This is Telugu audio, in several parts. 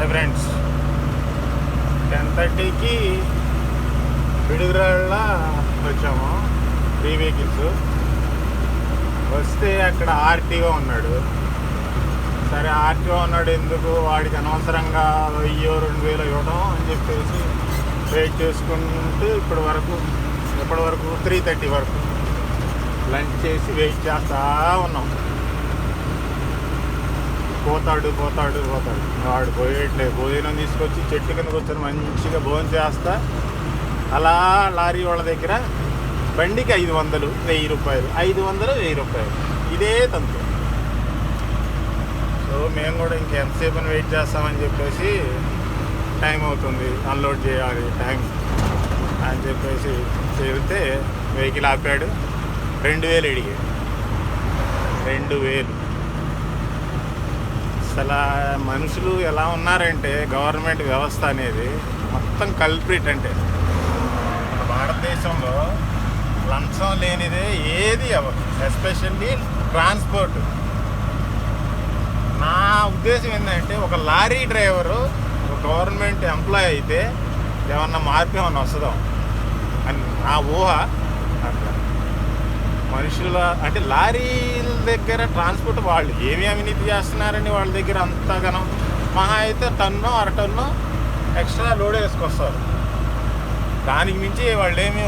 హాయ్ ఫ్రెండ్స్, 10:30కి పిడుగురాళ్ళ వచ్చాము. 3 వెహికల్స్ వస్తే అక్కడ ఆర్టీఓ ఉన్నాడు. సరే ఆర్టీఓ ఉన్నాడు ఎందుకు, వాడికి అనవసరంగా 1000-2000 ఇవ్వడం అని చెప్పేసి వెయిట్ చేసుకుంటూ ఇప్పటి వరకు 3:30 వరకు లంచ్ చేసి వెయిట్ చేస్తూ ఉన్నాం. పోతాడు వాడు పోయేట్లేదు. భోజనం తీసుకొచ్చి చెట్టు కింద కూర్చొని మంచిగా భోజనం చేస్తా అలా లారీ వాళ్ళ దగ్గర బండికి 500, 1000 రూపాయలు, 500, 1000 రూపాయలు, ఇదే తంతు. సో మేము కూడా ఇంకెంతసేపు అని వెయిట్ చేస్తామని చెప్పేసి టైం అవుతుంది, అన్లోడ్ చేయాలి టైం అని చెప్పేసి చెబితే వెహికల్ ఆపాడు. 2000 అడిగాడు. 2000. అసలు మనుషులు ఎలా ఉన్నారంటే గవర్నమెంట్ వ్యవస్థ అనేది మొత్తం కల్ప్రిట్. అంటే మన భారతదేశంలో లంచం లేనిదే ఏది అవ్వదు, ఎస్పెషల్లీ ట్రాన్స్పోర్ట్. నా ఉద్దేశం ఏంటంటే ఒక లారీ డ్రైవరు ఒక గవర్నమెంట్ ఎంప్లాయీ అయితే ఏమన్నా మార్పు ఏమన్నా వస్తుందాం అని నా ఊహ. అట్లా మనుషుల అంటే లారీల దగ్గర ట్రాన్స్పోర్ట్ వాళ్ళు ఏమి అవినీతి చేస్తున్నారని వాళ్ళ దగ్గర అంతగానం మహా అయితే టన్ను 1/2 టన్ను ఎక్స్ట్రా లోడ్ వేసుకొస్తారు. దానికి మించి వాళ్ళు ఏమి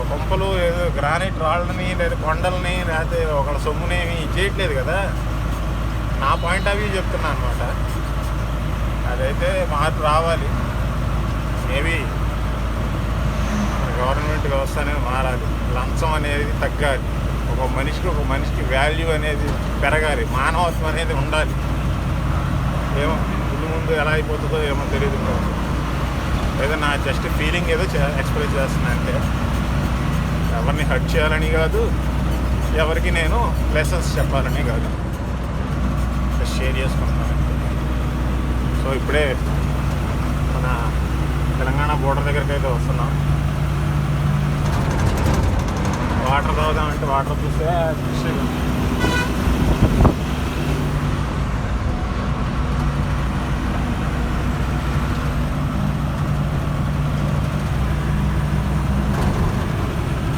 కొంపలు ఏదో గ్రానైట్ రాళ్ళని లేదా కొండల్ని లేకపోతే ఒకళ్ళ సొమ్మునేమి చేయట్లేదు కదా. నా పాయింట్ ఆఫ్ వ్యూ చెప్తున్నా అనమాట. అదైతే మార్పు రావాలి. మేబీ గవర్నమెంట్ వ్యవస్థ అనేది మారాలి, లంచం అనేది తగ్గాలి, ఒక మనిషికి వాల్యూ అనేది పెరగాలి, మానవత్వం అనేది ఉండాలి. ఏమో ముందు ఎలా అయిపోతుందో ఏమో తెలియదు. ఏదో నా జస్ట్ ఫీలింగ్ ఏదో ఎక్స్ప్రెస్ చేస్తున్నా. అంటే ఎవరిని హర్ట్ చేయాలని కాదు, ఎవరికి నేను లెసన్స్ చెప్పాలని కాదు, షేర్ చేసుకుంటున్నాను. సో ఇప్పుడే మన తెలంగాణ బోర్డర్ దగ్గరికి అయితే వస్తున్నాం. వాటర్ తాగుదామంటే వాటర్ చూస్తే